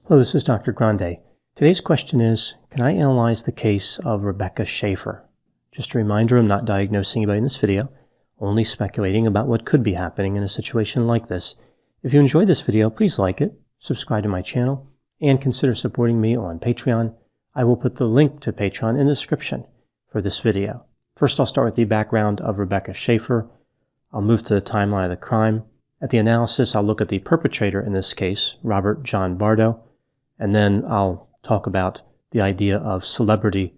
Hello, this is Dr. Grande. Today's question is, can I analyze the case of Rebecca Schaeffer? Just a reminder, I'm not diagnosing anybody in this video, only speculating about what could be happening in a situation like this. If you enjoyed this video, please like it, subscribe to my channel, and consider supporting me on Patreon. I will put the link to Patreon in the description for this video. First, I'll start with the background of Rebecca Schaeffer. I'll move to the timeline of the crime. At the analysis, I'll look at the perpetrator in this case, Robert John Bardo, and then I'll talk about the idea of celebrity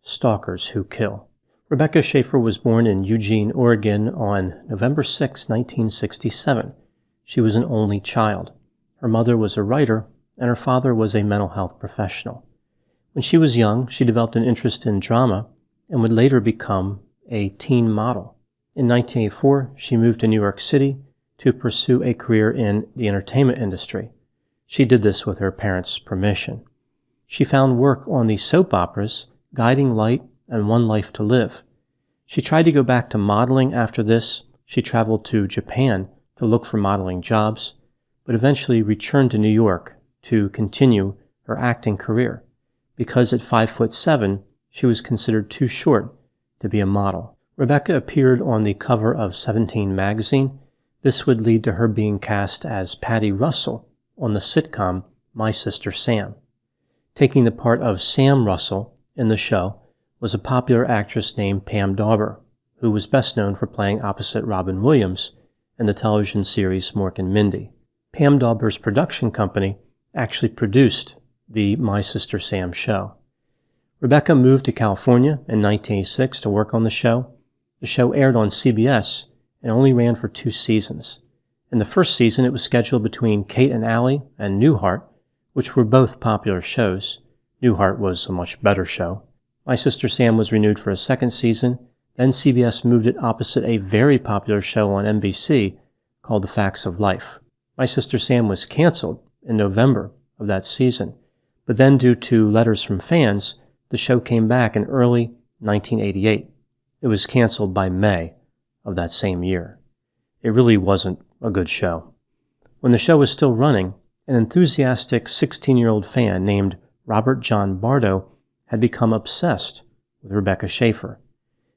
stalkers who kill. Rebecca Schaeffer was born in Eugene, Oregon on November 6, 1967. She was an only child. Her mother was a writer, and her father was a mental health professional. When she was young, she developed an interest in drama and would later become a teen model. In 1984, she moved to New York City to pursue a career in the entertainment industry. She did this with her parents' permission. She found work on the soap operas Guiding Light and One Life to Live. She tried to go back to modeling after this. She traveled to Japan to look for modeling jobs, but eventually returned to New York to continue her acting career, because at 5'7", she was considered too short to be a model. Rebecca appeared on the cover of 17 magazine. This would lead to her being cast as Patty Russell on the sitcom My Sister Sam. Taking the part of Sam Russell in the show was a popular actress named Pam Dawber, who was best known for playing opposite Robin Williams in the television series Mork and Mindy. Pam Dawber's production company actually produced the My Sister Sam show. Rebecca moved to California in 1986 to work on the show. The show aired on CBS and only ran for 2 seasons. In the first season, it was scheduled between Kate and Allie and Newhart, which were both popular shows. Newhart was a much better show. My Sister Sam was renewed for a second season. Then CBS moved it opposite a very popular show on NBC called The Facts of Life. My Sister Sam was canceled in November of that season, but then due to letters from fans, the show came back in early 1988. It was canceled by May of that same year. It really wasn't a good show. When the show was still running, an enthusiastic 16-year-old fan named Robert John Bardo had become obsessed with Rebecca Schaeffer.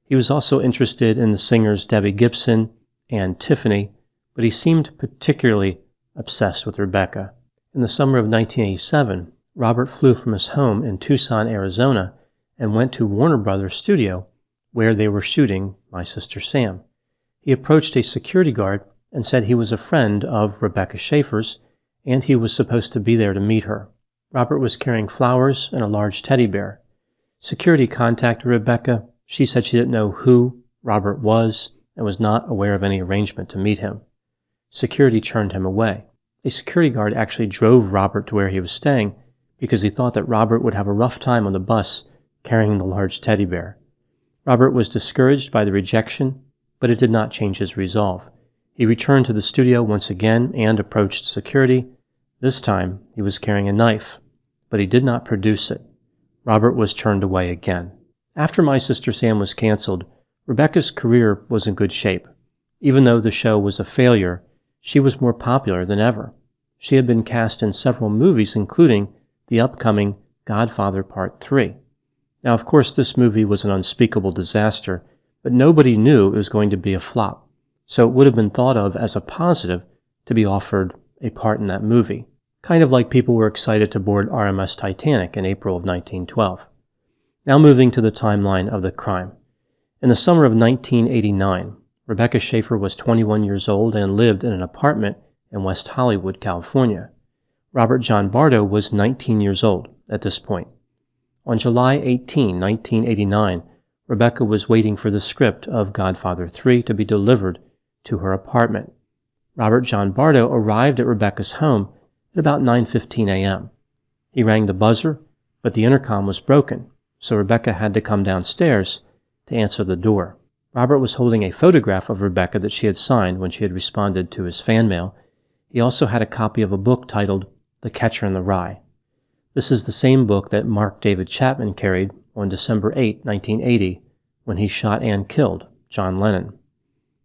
He was also interested in the singers Debbie Gibson and Tiffany, but he seemed particularly obsessed with Rebecca. In the summer of 1987, Robert flew from his home in Tucson, Arizona, and went to Warner Brothers studio, where they were shooting My Sister Sam. He approached a security guard and said he was a friend of Rebecca Schaeffer's, and he was supposed to be there to meet her. Robert was carrying flowers and a large teddy bear. Security contacted Rebecca. She said she didn't know who Robert was and was not aware of any arrangement to meet him. Security turned him away. A security guard actually drove Robert to where he was staying because he thought that Robert would have a rough time on the bus carrying the large teddy bear. Robert was discouraged by the rejection, but it did not change his resolve. He returned to the studio once again and approached security. This time, he was carrying a knife, but he did not produce it. Robert was turned away again. After My Sister Sam was canceled, Rebecca's career was in good shape. Even though the show was a failure, she was more popular than ever. She had been cast in several movies, including the upcoming Godfather Part 3. Now, of course, this movie was an unspeakable disaster, but nobody knew it was going to be a flop. So it would have been thought of as a positive to be offered a part in that movie, kind of like people were excited to board RMS Titanic in April of 1912. Now moving to the timeline of the crime. In the summer of 1989, Rebecca Schaeffer was 21 years old and lived in an apartment in West Hollywood, California. Robert John Bardo was 19 years old at this point. On July 18, 1989, Rebecca was waiting for the script of Godfather 3 to be delivered to her apartment. Robert John Bardo arrived at Rebecca's home at about 9:15 a.m. He rang the buzzer, but the intercom was broken, so Rebecca had to come downstairs to answer the door. Robert was holding a photograph of Rebecca that she had signed when she had responded to his fan mail. He also had a copy of a book titled The Catcher in the Rye. This is the same book that Mark David Chapman carried on December 8, 1980, when he shot and killed John Lennon.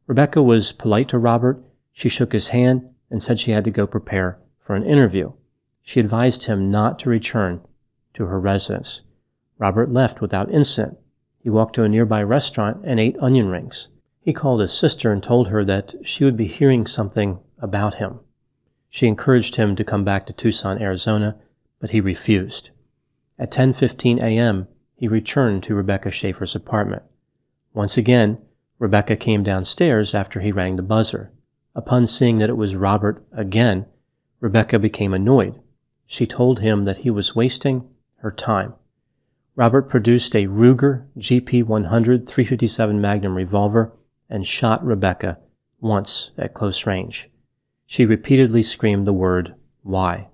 Rebecca was polite to Robert. She shook his hand and said she had to go prepare for an interview. She advised him not to return to her residence. Robert left without incident. He walked to a nearby restaurant and ate onion rings. He called his sister and told her that she would be hearing something about him. She encouraged him to come back to Tucson, Arizona, but he refused. At 10:15 a.m., he returned to Rebecca Schaeffer's apartment. Once again, Rebecca came downstairs after he rang the buzzer. Upon seeing that it was Robert again, Rebecca became annoyed. She told him that he was wasting her time. Robert produced a Ruger GP100 .357 Magnum revolver and shot Rebecca once at close range. She repeatedly screamed the word, "Why?"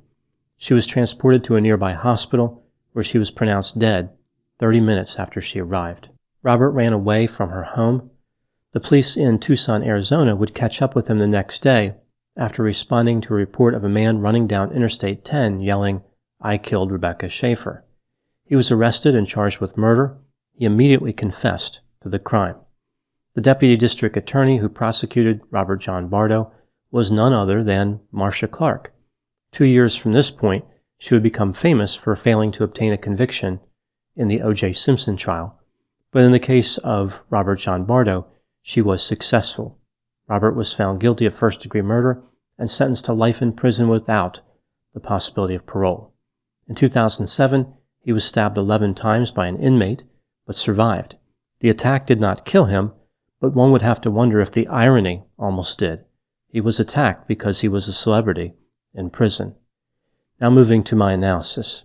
She was transported to a nearby hospital where she was pronounced dead 30 minutes after she arrived. Robert ran away from her home. The police in Tucson, Arizona would catch up with him the next day after responding to a report of a man running down Interstate 10 yelling, "I killed Rebecca Schaeffer." He was arrested and charged with murder. He immediately confessed to the crime. The deputy district attorney who prosecuted Robert John Bardo was none other than Marcia Clark. 2 years from this point, she would become famous for failing to obtain a conviction in the O.J. Simpson trial. But in the case of Robert John Bardo, she was successful. Robert was found guilty of first-degree murder and sentenced to life in prison without the possibility of parole. In 2007, he was stabbed 11 times by an inmate, but survived. The attack did not kill him, but one would have to wonder if the irony almost did. He was attacked because he was a celebrity in prison. Now moving to my analysis.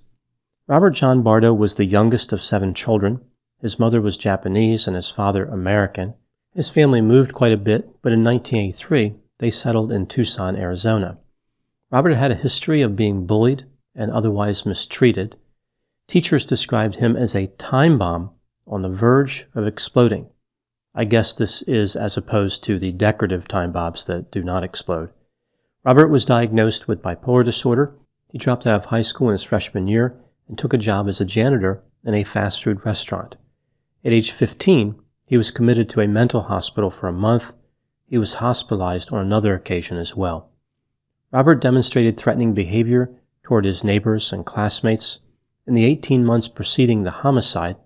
Robert John Bardo was the youngest of 7 children. His mother was Japanese and his father American. His family moved quite a bit, but in 1983, they settled in Tucson, Arizona. Robert had a history of being bullied and otherwise mistreated. Teachers described him as a time bomb on the verge of exploding. I guess this is as opposed to the decorative time bombs that do not explode. Robert was diagnosed with bipolar disorder. He dropped out of high school in his freshman year and took a job as a janitor in a fast food restaurant. At age 15, he was committed to a mental hospital for a month. He was hospitalized on another occasion as well. Robert demonstrated threatening behavior toward his neighbors and classmates. In the 18 months preceding the homicide,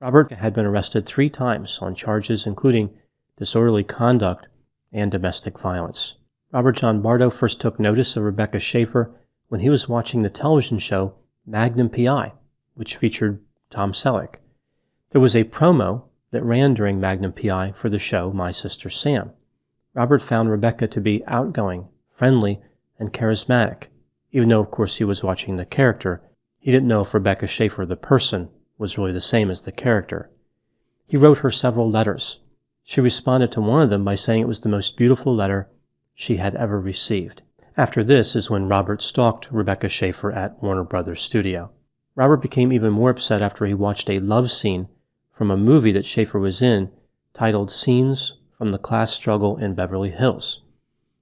Robert had been arrested 3 times on charges including disorderly conduct and domestic violence. Robert John Bardo first took notice of Rebecca Schaeffer when he was watching the television show Magnum P.I., which featured Tom Selleck. There was a promo that ran during Magnum P.I. for the show My Sister Sam. Robert found Rebecca to be outgoing, friendly, and charismatic. Even though, of course, he was watching the character, he didn't know if Rebecca Schaeffer, the person, was really the same as the character. He wrote her several letters. She responded to one of them by saying it was the most beautiful letter she had ever received. After this is when Robert stalked Rebecca Schaeffer at Warner Brothers studio. Robert became even more upset after he watched a love scene from a movie that Schaeffer was in titled Scenes from the Class Struggle in Beverly Hills.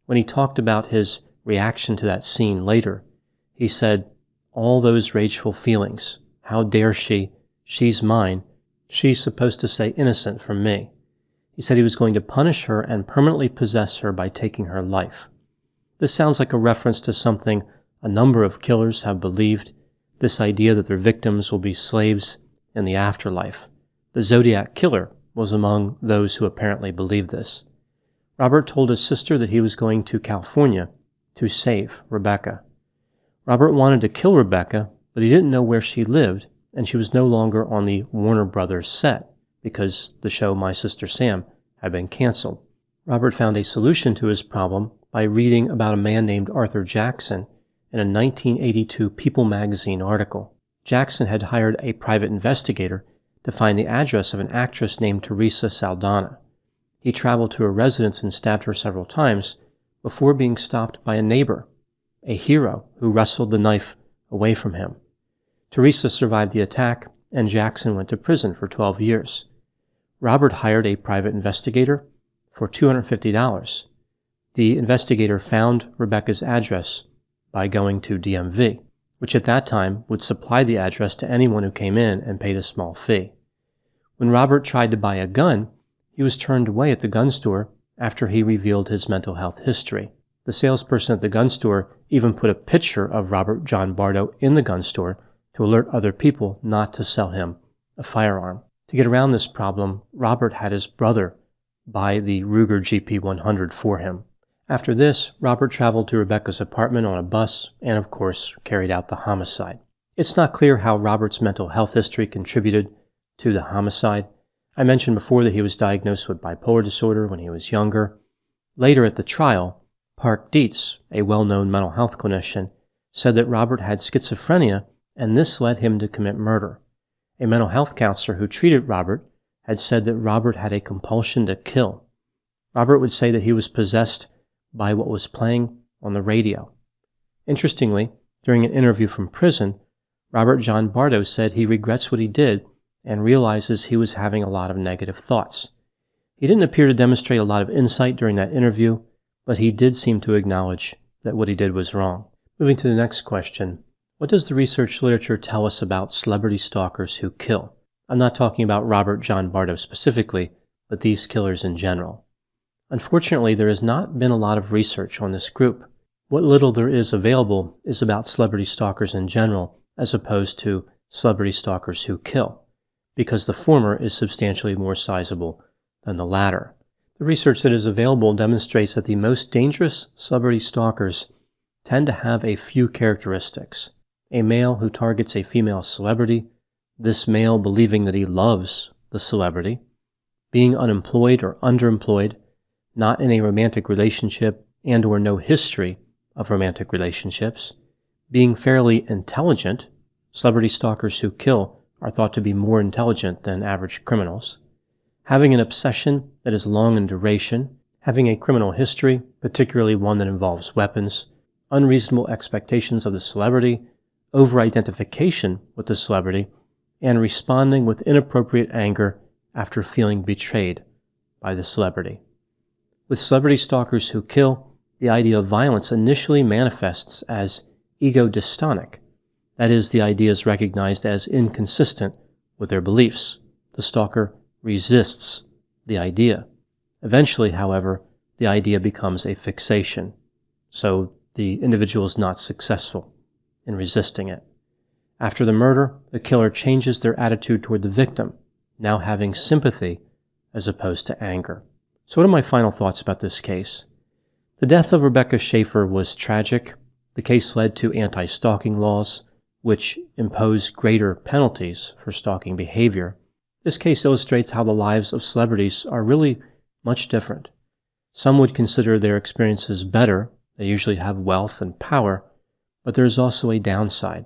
When he talked about his reaction to that scene later, he said, "All those rageful feelings. How dare she? She's mine. She's supposed to say innocent from me." He said he was going to punish her and permanently possess her by taking her life. This sounds like a reference to something a number of killers have believed, this idea that their victims will be slaves in the afterlife. The Zodiac Killer was among those who apparently believed this. Robert told his sister that he was going to California to save Rebecca. Robert wanted to kill Rebecca, but he didn't know where she lived, and she was no longer on the Warner Brothers set because the show My Sister Sam had been canceled. Robert found a solution to his problem by reading about a man named Arthur Jackson in a 1982 People magazine article. Jackson had hired a private investigator to find the address of an actress named Teresa Saldana. He traveled to her residence and stabbed her several times before being stopped by a neighbor, a hero who wrestled the knife away from him. Teresa survived the attack, and Jackson went to prison for 12 years. Robert hired a private investigator for $250. The investigator found Rebecca's address by going to DMV, which at that time would supply the address to anyone who came in and paid a small fee. When Robert tried to buy a gun, he was turned away at the gun store after he revealed his mental health history. The salesperson at the gun store even put a picture of Robert John Bardo in the gun store to alert other people not to sell him a firearm. To get around this problem, Robert had his brother buy the Ruger GP100 for him. After this, Robert traveled to Rebecca's apartment on a bus and, of course, carried out the homicide. It's not clear how Robert's mental health history contributed to the homicide. I mentioned before that he was diagnosed with bipolar disorder when he was younger. Later at the trial, Park Dietz, a well-known mental health clinician, said that Robert had schizophrenia and this led him to commit murder. A mental health counselor who treated Robert had said that Robert had a compulsion to kill. Robert would say that he was possessed by what was playing on the radio. Interestingly, during an interview from prison, Robert John Bardo said he regrets what he did and realizes he was having a lot of negative thoughts. He didn't appear to demonstrate a lot of insight during that interview, but he did seem to acknowledge that what he did was wrong. Moving to the next question, what does the research literature tell us about celebrity stalkers who kill? I'm not talking about Robert John Bardo specifically, but these killers in general. Unfortunately, there has not been a lot of research on this group. What little there is available is about celebrity stalkers in general, as opposed to celebrity stalkers who kill, because the former is substantially more sizable than the latter. The research that is available demonstrates that the most dangerous celebrity stalkers tend to have a few characteristics. A male who targets a female celebrity, this male believing that he loves the celebrity, being unemployed or underemployed, not in a romantic relationship and or no history of romantic relationships, being fairly intelligent. Celebrity stalkers who kill are thought to be more intelligent than average criminals. Having an obsession that is long in duration, having a criminal history, particularly one that involves weapons, unreasonable expectations of the celebrity, over-identification with the celebrity, and responding with inappropriate anger after feeling betrayed by the celebrity. With celebrity stalkers who kill, the idea of violence initially manifests as ego-dystonic. That is, the idea is recognized as inconsistent with their beliefs. The stalker resists the idea. Eventually, however, the idea becomes a fixation, so the individual is not successful in resisting it. After the murder, the killer changes their attitude toward the victim, now having sympathy as opposed to anger. So what are my final thoughts about this case? The death of Rebecca Schaeffer was tragic. The case led to anti-stalking laws, which impose greater penalties for stalking behavior. This case illustrates how the lives of celebrities are really much different. Some would consider their experiences better. They usually have wealth and power, but there is also a downside.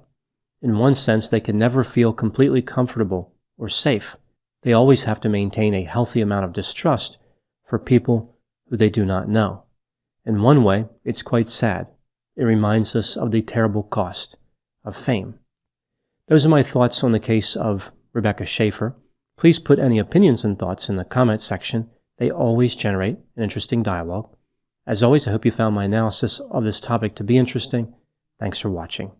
In one sense, they can never feel completely comfortable or safe. They always have to maintain a healthy amount of distrust for people who they do not know. In one way, it's quite sad. It reminds us of the terrible cost of fame. Those are my thoughts on the case of Rebecca Schaeffer. Please put any opinions and thoughts in the comment section. They always generate an interesting dialogue. As always, I hope you found my analysis of this topic to be interesting. Thanks for watching.